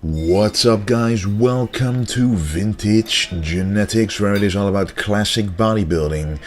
What's up, guys? Welcome to Vintage Genetics, where it is all about classic bodybuilding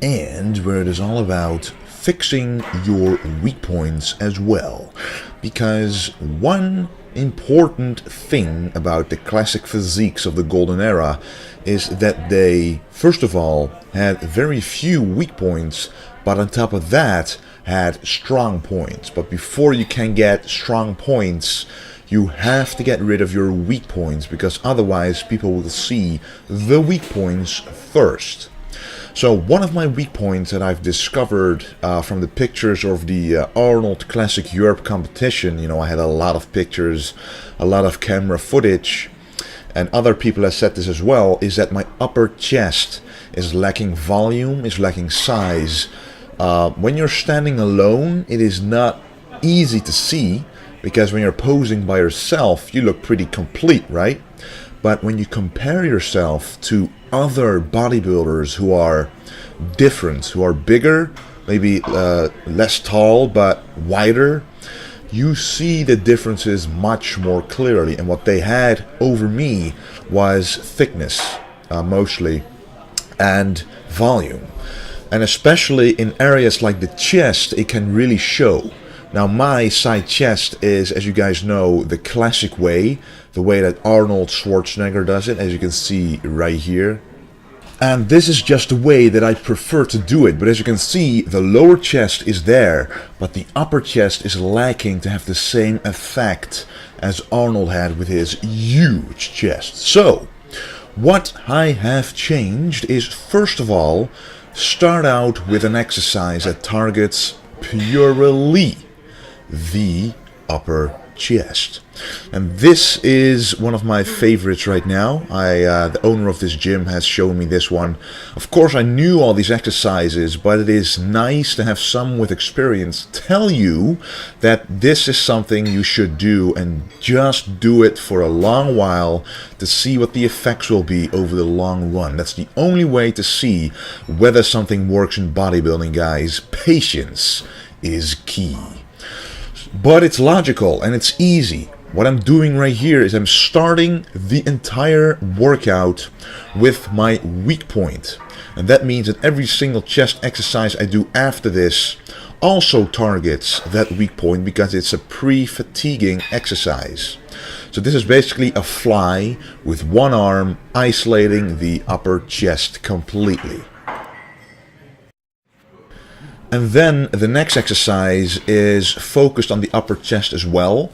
and where it is all about fixing your weak points as well. Because one important thing about the classic physiques of the golden era is that they, first of all, had very few weak points, but on top of that, had strong points. But before you can get strong points, you have to get rid of your weak points, because otherwise people will see the weak points first. So one of my weak points that I've discovered from the pictures of the Arnold Classic Europe competition, I had a lot of pictures, a lot of camera footage, and other people have said this as well, is that my upper chest is lacking volume, is lacking size. When you're standing alone, it is not easy to see, because when you're posing by yourself, you look pretty complete, right? But when you compare yourself to other bodybuilders who are different, who are bigger, maybe less tall, but wider, you see the differences much more clearly. And what they had over me was thickness, mostly, and volume. And especially in areas like the chest, it can really show. Now, my side chest is, as you guys know, the classic way, the way that Arnold Schwarzenegger does it, as you can see right here. And this is just the way that I prefer to do it. But as you can see, the lower chest is there, but the upper chest is lacking to have the same effect as Arnold had with his huge chest. So, what I have changed is, first of all, start out with an exercise that targets purely the upper chest. And this is one of my favorites right now. The owner of this gym has shown me this one. Of course, I knew all these exercises, but it is nice to have someone with experience tell you that this is something you should do, and just do it for a long while to see what the effects will be over the long run. That's the only way to see whether something works in bodybuilding, guys. Patience is key. But it's logical and it's easy. What I'm doing right here is I'm starting the entire workout with my weak point. And that means that every single chest exercise I do after this also targets that weak point, because it's a pre-fatiguing exercise. So this is basically a fly with one arm isolating the upper chest completely. And then the next exercise is focused on the upper chest as well,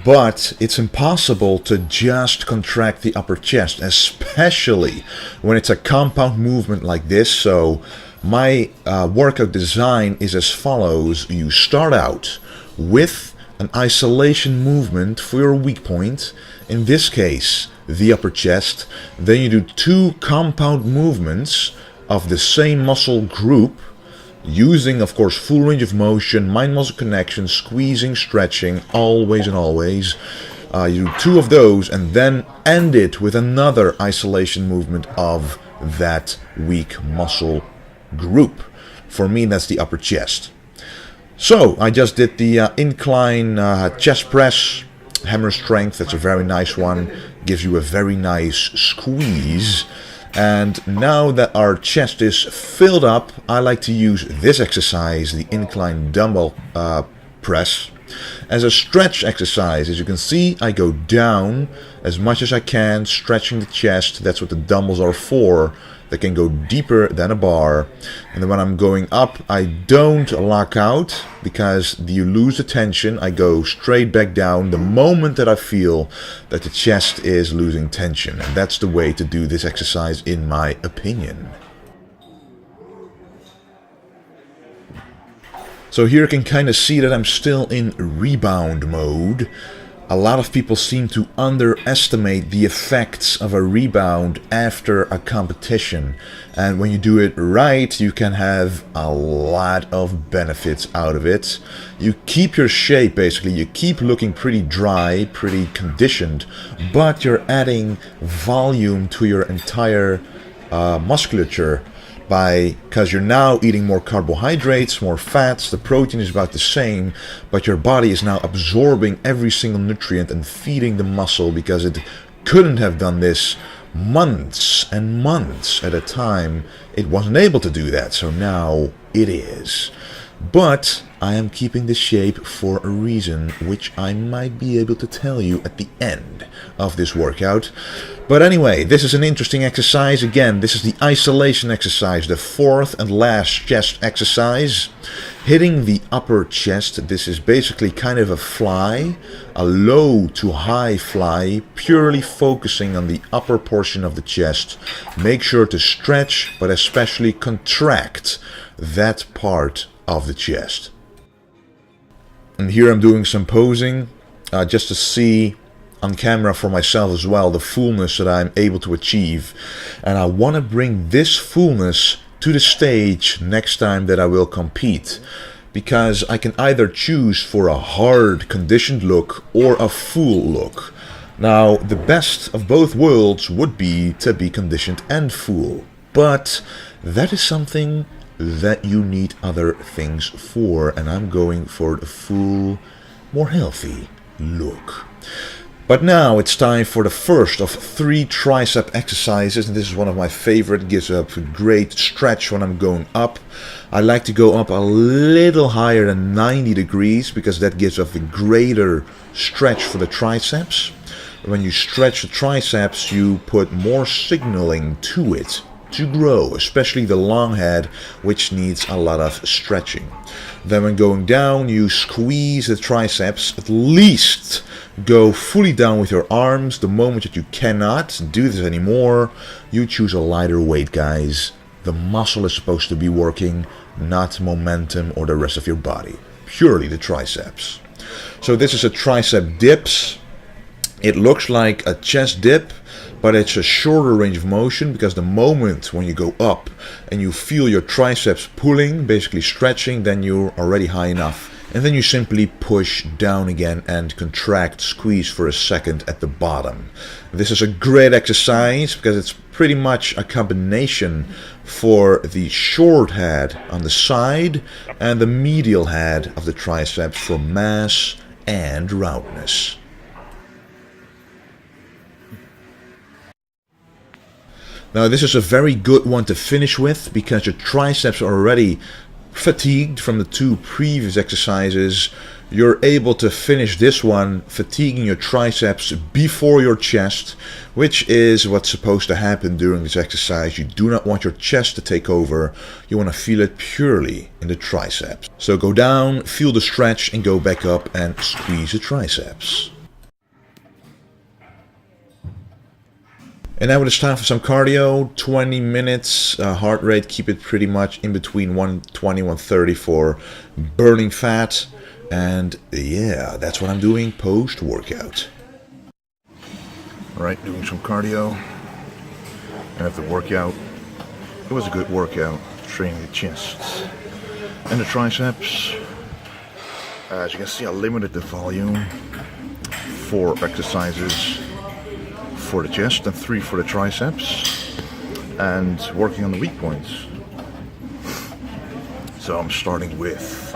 but it's impossible to just contract the upper chest, especially when it's a compound movement like this. So my workout design is as follows. You start out with an isolation movement for your weak point, in this case the upper chest. Then you do two compound movements of the same muscle group, using, of course, full range of motion, mind-muscle connection, squeezing, stretching, always and always. You do two of those, and then end it with another isolation movement of that weak muscle group. For me, that's the upper chest. So, I just did the incline chest press, hammer strength. That's a very nice one. Gives you a very nice squeeze. And now that our chest is filled up, I like to use this exercise, the incline dumbbell press, as a stretch exercise. As you can see, I go down as much as I can, stretching the chest. That's what the dumbbells are for. They can go deeper than a bar. And then when I'm going up, I don't lock out, because you lose the tension. I go straight back down the moment that I feel that the chest is losing tension. And that's the way to do this exercise, in my opinion. So here you can kind of see that I'm still in rebound mode. A lot of people seem to underestimate the effects of a rebound after a competition. And when you do it right, you can have a lot of benefits out of it. You keep your shape, basically. You keep looking pretty dry, pretty conditioned, but you're adding volume to your entire musculature because you're now eating more carbohydrates, more fats, the protein is about the same, but your body is now absorbing every single nutrient and feeding the muscle, because it couldn't have done this months and months at a time. It wasn't able to do that, so now it is. But I am keeping the shape for a reason, which I might be able to tell you at the end of this workout. But anyway, this is an interesting exercise. Again, this is the isolation exercise, the fourth and last chest exercise. Hitting the upper chest. This is basically kind of a fly, a low to high fly, purely focusing on the upper portion of the chest. Make sure to stretch, but especially contract that part of the chest. And here I'm doing some posing, just to see on camera for myself as well the fullness that I'm able to achieve. And I want to bring this fullness to the stage next time that I will compete, because I can either choose for a hard conditioned look or a full look. Now, the best of both worlds would be to be conditioned and full, but that is something that you need other things for, and I'm going for the full, more healthy look. But now it's time for the first of 3 tricep exercises, and this is one of my favorite. It gives a great stretch when I'm going up. I like to go up a little higher than 90 degrees because that gives us a greater stretch for the triceps. When you stretch the triceps, you put more signaling to it to grow, especially the long head, which needs a lot of stretching. Then when going down, you squeeze the triceps. At least go fully down with your arms. The moment that you cannot do this anymore, you choose a lighter weight, guys. The muscle is supposed to be working, not momentum or the rest of your body. Purely the triceps. So this is a tricep dips. It looks like a chest dip, but it's a shorter range of motion, because the moment when you go up and you feel your triceps pulling, basically stretching, then you're already high enough. And then you simply push down again and contract, squeeze for a second at the bottom. This is a great exercise because it's pretty much a combination for the short head on the side and the medial head of the triceps for mass and roundness. Now this is a very good one to finish with because your triceps are already fatigued from the 2 previous exercises. You're able to finish this one fatiguing your triceps before your chest, which is what's supposed to happen during this exercise. You do not want your chest to take over. You want to feel it purely in the triceps. So go down, feel the stretch, and go back up and squeeze the triceps. And now it's time for some cardio, 20 minutes, heart rate, keep it pretty much in between 120, 130 for burning fat. And yeah, that's what I'm doing post-workout. Alright, doing some cardio. And after the workout, it was a good workout, training the chest and the triceps. As you can see, I limited the volume. 4 exercises for the chest and 3 for the triceps, and working on the weak points. So I'm starting with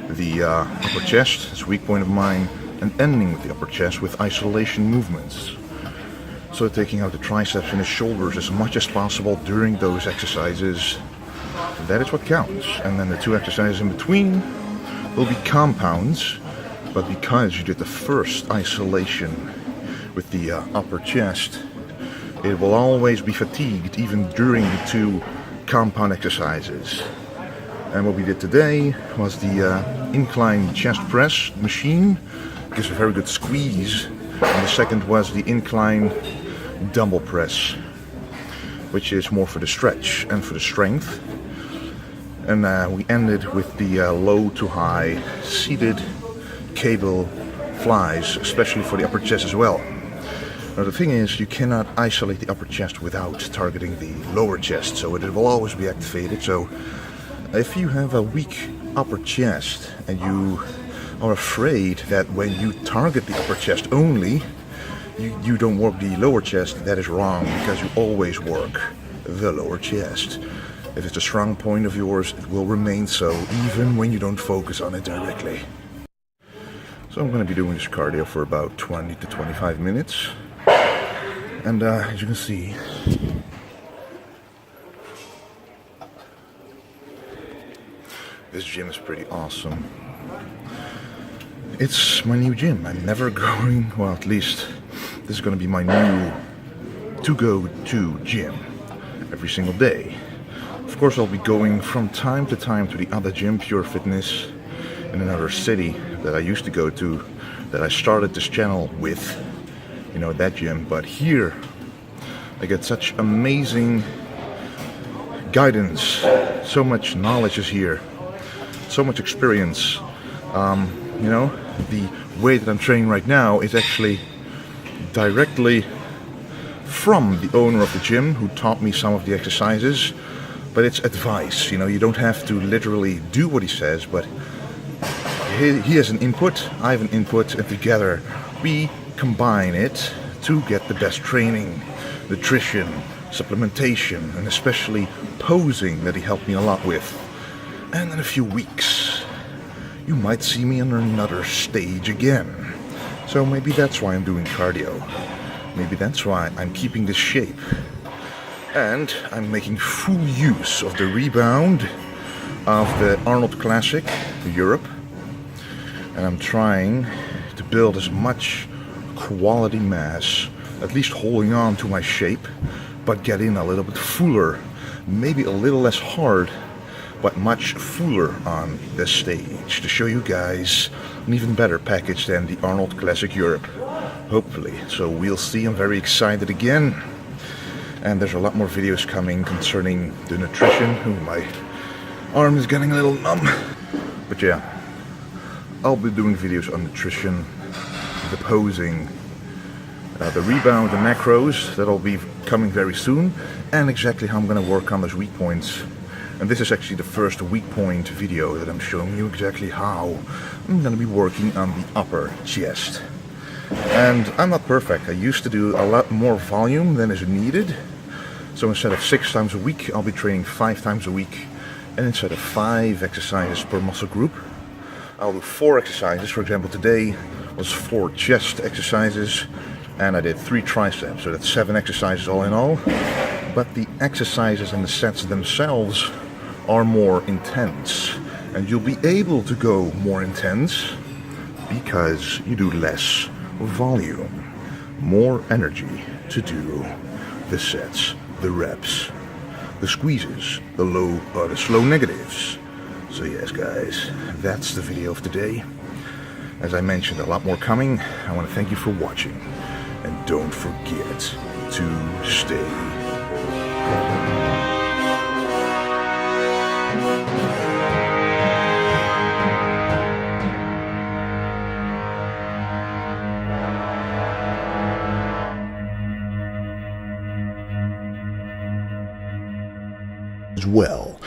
the upper chest, it's a weak point of mine, and ending with the upper chest with isolation movements. So taking out the triceps and the shoulders as much as possible during those exercises. That is what counts. And then the 2 exercises in between will be compounds, but because you did the first isolation with the upper chest, it will always be fatigued even during the 2 compound exercises. And what we did today was the incline chest press machine, gives a very good squeeze, and the second was the incline dumbbell press, which is more for the stretch and for the strength. And we ended with the low to high seated cable flies, especially for the upper chest as well. Now the thing is, you cannot isolate the upper chest without targeting the lower chest, so it will always be activated. So if you have a weak upper chest and you are afraid that when you target the upper chest only, you don't work the lower chest, that is wrong, because you always work the lower chest. If it's a strong point of yours, it will remain so even when you don't focus on it directly. So I'm going to be doing this cardio for about 20 to 25 minutes. And as you can see, this gym is pretty awesome. It's my new gym. I'm never going, well, at least this is going to be my new to-go-to gym every single day. Of course, I'll be going from time to time to the other gym, Pure Fitness, in another city that I used to go to, that I started this channel with, you know, that gym. But here, I get such amazing guidance, so much knowledge is here, so much experience. You know, the way that I'm training right now is actually directly from the owner of the gym, who taught me some of the exercises, but it's advice. You know, you don't have to literally do what he says, but he has an input, I have an input, and together we combine it to get the best training, nutrition, supplementation, and especially posing that he helped me a lot with. And in a few weeks, you might see me on another stage again. So maybe that's why I'm doing cardio. Maybe that's why I'm keeping this shape. And I'm making full use of the rebound of the Arnold Classic Europe. And I'm trying to build as much quality mass, at least holding on to my shape, but get in a little bit fuller, maybe a little less hard, but much fuller on this stage, to show you guys an even better package than the Arnold Classic Europe, hopefully. So we'll see. I'm very excited again, and there's a lot more videos coming concerning the nutrition. Ooh, my arm is getting a little numb, but yeah, I'll be doing videos on nutrition, the posing, the rebound, the macros, that'll be coming very soon, and exactly how I'm going to work on those weak points. And this is actually the first weak point video that I'm showing you exactly how I'm going to be working on the upper chest. And I'm not perfect. I used to do a lot more volume than is needed. So instead of 6 times a week, I'll be training 5 times a week. And instead of 5 exercises per muscle group, I'll do 4 exercises. For example, today was 4 chest exercises, and I did 3 triceps. So that's 7 exercises all in all. But the exercises and the sets themselves are more intense, and you'll be able to go more intense because you do less volume, more energy to do the sets, the reps, the squeezes, the slow negatives. So yes, guys, that's the video of today. As I mentioned, a lot more coming. I want to thank you for watching, and don't forget to stay. As well,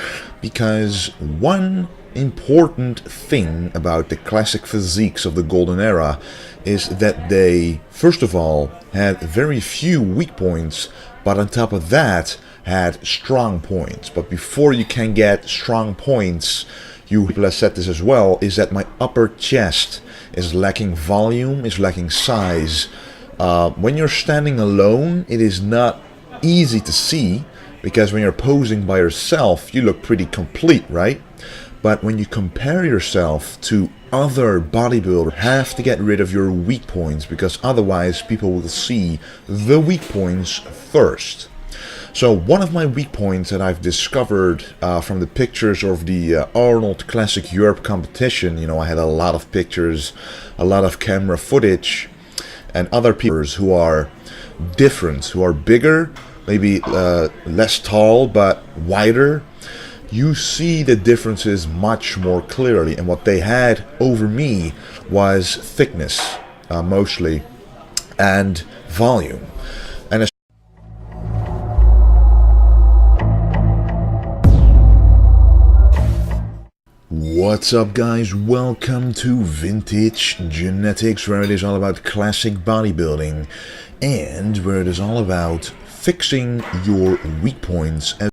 because one important thing about the classic physiques of the golden era is that they, first of all, had very few weak points, but on top of that had strong points. But before you can get strong points, you have said this as well, is that my upper chest is lacking volume, is lacking size. When you're standing alone, it is not easy to see, because when you're posing by yourself, you look pretty complete, right? But when you compare yourself to other bodybuilders, you have to get rid of your weak points, because otherwise people will see the weak points first. So one of my weak points that I've discovered from the pictures of the Arnold Classic Europe competition, you know, I had a lot of pictures, a lot of camera footage, and other people who are different, who are bigger, maybe less tall, but wider, you see the differences much more clearly. And what they had over me was thickness, mostly, and volume. And what's up, guys? Welcome to Vintage Genetics, where it is all about classic bodybuilding, and where it is all about fixing your weak points